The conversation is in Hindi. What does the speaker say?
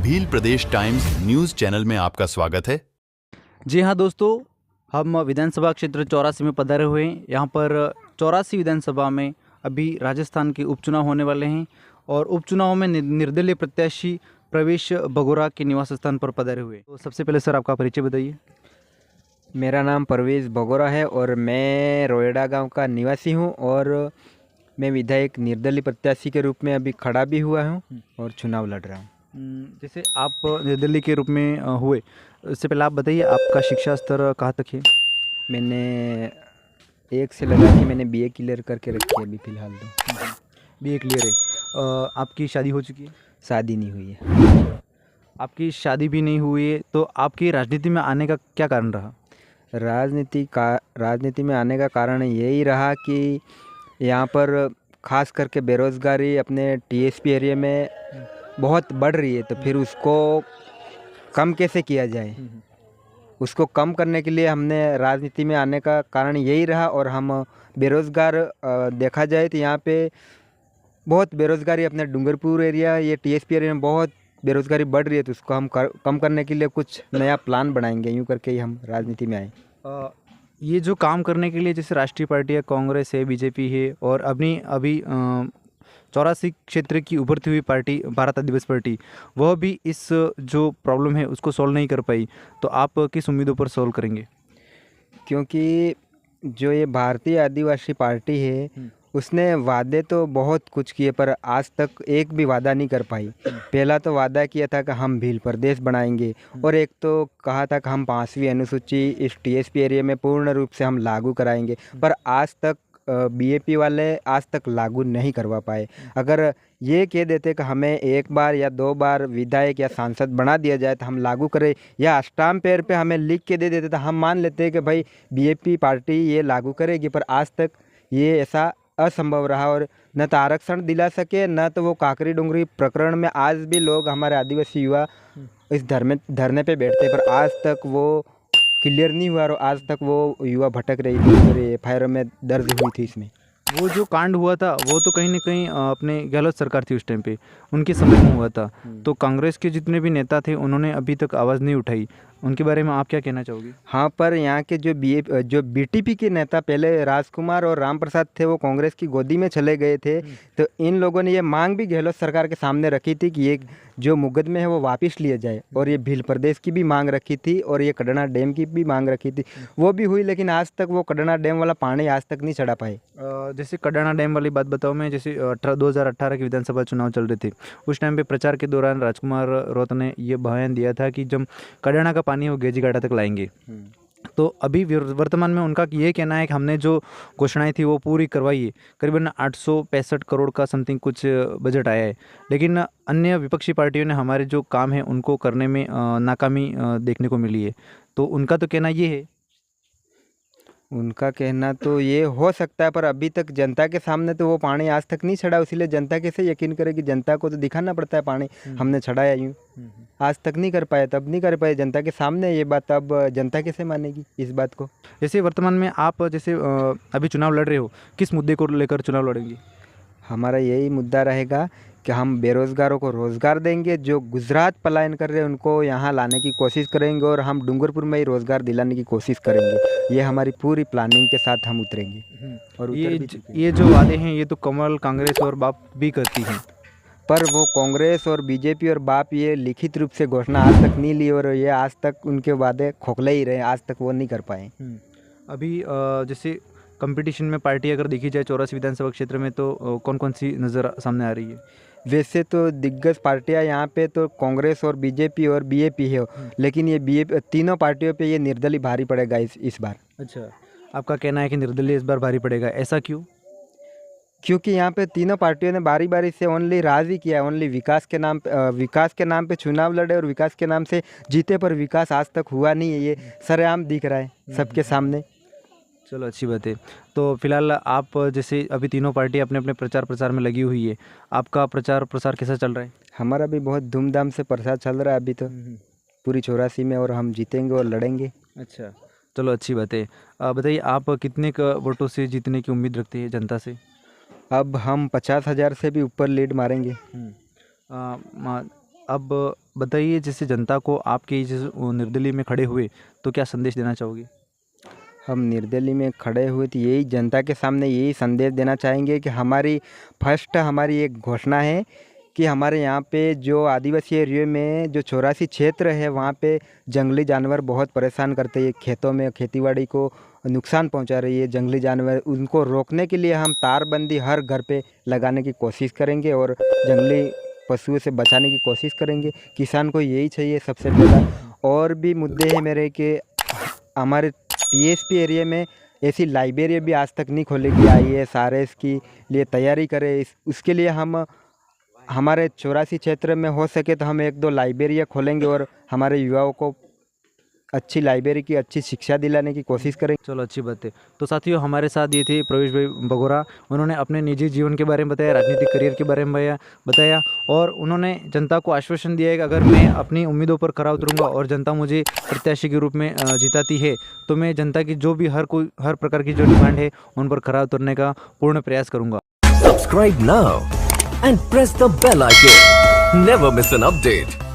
भील प्रदेश टाइम्स न्यूज चैनल में आपका स्वागत है। जी हाँ दोस्तों, हम विधानसभा क्षेत्र 84 में पधारे हुए हैं। यहाँ पर 84 विधानसभा में अभी राजस्थान के उपचुनाव होने वाले हैं और उपचुनाव में निर्दलीय प्रत्याशी प्रवेश बगोरा के निवास स्थान पर पधारे हुए। तो सबसे पहले सर आपका परिचय बताइए। मेरा नाम परवेश बगोरा है और मैं रोएडा गांव का निवासी हूं और मैं विधायक निर्दलीय प्रत्याशी के रूप में अभी खड़ा भी हुआ हूं और चुनाव लड़ रहा हूं। जैसे आप निर्दलीय के रूप में हुए, इससे पहले आप बताइए आपका शिक्षा स्तर कहाँ तक है? मैंने 1 से लगा कि मैंने बीए क्लियर करके रखी है अभी फ़िलहाल तो। बीए क्लियर है। आपकी शादी हो चुकी है? शादी नहीं हुई है। आपकी शादी भी नहीं हुई है, तो आपकी राजनीति में आने का क्या कारण रहा? राजनीति में आने का कारण यही रहा कि यहाँ पर ख़ास करके बेरोज़गारी अपने टीएसपी एरिया में बहुत बढ़ रही है, तो फिर उसको कम कैसे किया जाए, उसको कम करने के लिए हमने राजनीति में आने का कारण यही रहा। और हम बेरोज़गार देखा जाए तो यहाँ पे बहुत बेरोज़गारी अपने डूंगरपुर एरिया, ये टीएसपी एरिया में बहुत बेरोज़गारी बढ़ रही है, तो उसको हम कम करने के लिए कुछ नया प्लान बनाएंगे। यूँ करके ही हम राजनीति में आए। ये जो काम करने के लिए जैसे राष्ट्रीय पार्टियाँ कांग्रेस है, बीजेपी है और अभी 84 क्षेत्र की उभरती हुई पार्टी भारत दिवस पार्टी, वह भी इस जो प्रॉब्लम है उसको सॉल्व नहीं कर पाई, तो आप किस उम्मीदों पर सॉल्व करेंगे? क्योंकि जो ये भारतीय आदिवासी पार्टी है उसने वादे तो बहुत कुछ किए पर आज तक एक भी वादा नहीं कर पाई। पहला तो वादा किया था कि हम भील प्रदेश बनाएंगे और एक तो कहा था कि हम 5वीं अनुसूची इस टीएसपी एरिया में पूर्ण रूप से हम लागू कराएंगे, पर आज तक बीएपी वाले आज तक लागू नहीं करवा पाए। अगर ये कह देते कि हमें 1 बार या 2 बार विधायक या सांसद बना दिया जाए तो हम लागू करें, या स्टाम्प पेपर पे हमें लिख के दे देते तो हम मान लेते हैं कि भाई बीएपी पार्टी ये लागू करेगी, पर आज तक ये ऐसा असंभव रहा। और न तो आरक्षण दिला सके, न तो वो काकरी डूंगरी प्रकरण में आज भी लोग हमारे आदिवासी युवा इस धरने पे बैठते, पर आज तक वो क्लियर नहीं हुआ और आज तक वो युवा भटक रही थी और एफआईआर में दर्ज हुई थी इसमें। वो जो कांड हुआ था वो तो कहीं ना कहीं अपने गहलोत सरकार थी उस टाइम पे, उनके समय में हुआ था। तो कांग्रेस के जितने भी नेता थे उन्होंने अभी तक आवाज़ नहीं उठाई, उनके बारे में आप क्या कहना चाहोगे? हाँ, पर यहाँ के जो बीटीपी के नेता पहले राजकुमार और राम प्रसाद थे, वो कांग्रेस की गोदी में चले गए थे। तो इन लोगों ने ये मांग भी गहलोत सरकार के सामने रखी थी कि ये जो मुकदमे है वो वापस लिए जाए, और ये भील प्रदेश की भी मांग रखी थी और ये कड़ना डैम की भी मांग रखी थी, वो भी हुई, लेकिन आज तक वो कड़ना डैम वाला पानी आज तक नहीं चढ़ा पाए। जैसे कड़ाना डैम वाली बात बताऊँ मैं, जैसे 2018 के विधानसभा चुनाव चल रहे थे, उस टाइम पे प्रचार के दौरान राजकुमार रौत ने ये बयान दिया था कि जब कड़ाना का पानी वो गेजीघाटा तक लाएंगे। तो अभी वर्तमान में उनका ये कहना है कि हमने जो घोषणाएं थी वो पूरी करवाई है। करीबन 865 करोड़ का समथिंग कुछ बजट आया है, लेकिन अन्य विपक्षी पार्टियों ने हमारे जो काम है उनको करने में नाकामी देखने को मिली है। तो उनका तो कहना ये है। उनका कहना तो ये हो सकता है, पर अभी तक जनता के सामने तो वो पानी आज तक नहीं छड़ा, इसीलिए जनता कैसे यकीन करेगी? जनता को तो दिखाना पड़ता है पानी हमने छड़ाया। यूँ आज तक नहीं कर पाए, तब नहीं कर पाए जनता के सामने ये बात, अब जनता कैसे मानेगी इस बात को? जैसे वर्तमान में आप जैसे अभी चुनाव लड़ रहे हो, किस मुद्दे को लेकर चुनाव लड़ेंगे? हमारा यही मुद्दा रहेगा कि हम बेरोज़गारों को रोज़गार देंगे, जो गुजरात पलायन कर रहे हैं उनको यहाँ लाने की कोशिश करेंगे, और हम डूंगरपुर में ही रोज़गार दिलाने की कोशिश करेंगे। ये हमारी पूरी प्लानिंग के साथ हम उतरेंगे और ये जो वादे हैं ये तो कमल, कांग्रेस और बाप भी करती हैं, पर वो कांग्रेस और बीजेपी और बाप ये लिखित रूप से घोषणा आज तक नहीं ली और ये आज तक उनके वादे खोखले ही रहे, आज तक वो नहीं कर पाए। अभी जैसे कंपटीशन में पार्टी अगर देखी जाए 84 विधानसभा क्षेत्र में, तो कौन कौन सी नज़र सामने आ रही है? वैसे तो दिग्गज पार्टियां यहाँ पे तो कांग्रेस और बीजेपी और बीएपी है, लेकिन ये बीएपी तीनों पार्टियों पे ये निर्दलीय भारी पड़ेगा इस बार। अच्छा, आपका कहना है कि निर्दलीय इस बार भारी पड़ेगा, ऐसा क्यों? क्योंकि यहाँ पे तीनों पार्टियों ने बारी बारी से ओनली राज ही किया, ओनली विकास के नाम पे चुनाव लड़े और विकास के नाम से जीते, पर विकास आज तक हुआ नहीं है। ये सरेआम दिख रहा है सबके सामने। चलो अच्छी बात है। तो फिलहाल आप जैसे अभी तीनों पार्टी अपने अपने प्रचार प्रसार में लगी हुई है, आपका प्रचार प्रसार कैसा चल रहा है? हमारा भी बहुत धूमधाम से प्रचार चल रहा है अभी तो पूरी 84 में, और हम जीतेंगे और लड़ेंगे। अच्छा, चलो अच्छी बात है। बताइए आप कितने वोटों से जीतने की उम्मीद रखते हैं जनता से? अब हम 50,000 से भी ऊपर लीड मारेंगे। अब बताइए, जैसे जनता को आपके इस निर्दलीय में खड़े हुए तो क्या संदेश देना चाहोगे? हम निर्दलीय में खड़े हुए तो यही जनता के सामने यही संदेश देना चाहेंगे कि हमारी एक घोषणा है कि हमारे यहाँ पे जो आदिवासी एरिया में जो 84 क्षेत्र है वहाँ पे जंगली जानवर बहुत परेशान करते हैं, खेतों में खेतीबाड़ी को नुकसान पहुँचा रही है जंगली जानवर। उनको रोकने के लिए हम तारबंदी हर घर पे लगाने की कोशिश करेंगे और जंगली पशुओं से बचाने की कोशिश करेंगे। किसान को यही चाहिए सबसे पहला। और भी मुद्दे हैं मेरे कि हमारे टीएसपी एरिया में ऐसी लाइब्रेरी भी आज तक नहीं खोली गई। IAS RS की लिए तैयारी करें, उसके लिए हम हमारे 84 क्षेत्र में हो सके तो हम 1-2 लाइब्रेरियाँ खोलेंगे और हमारे युवाओं को अच्छी लाइब्रेरी की अच्छी शिक्षा दिलाने की कोशिश करेंगे। चलो, अच्छी बात है। तो साथियों, हमारे साथ ये थे प्रवेश भाई बगोरा। उन्होंने अपने निजी जीवन के बारे में बताया, राजनीतिक करियर के बारे में बताया और उन्होंने जनता को आश्वासन दिया है कि अगर मैं अपनी उम्मीदों पर खरा उतरूंगा और जनता मुझे प्रत्याशी के रूप में जिताती है तो मैं जनता की जो भी हर प्रकार की जो डिमांड है उन पर खरा उतरने का पूर्ण प्रयास करूँगा। Subscribe now and press the bell icon. Never miss an update.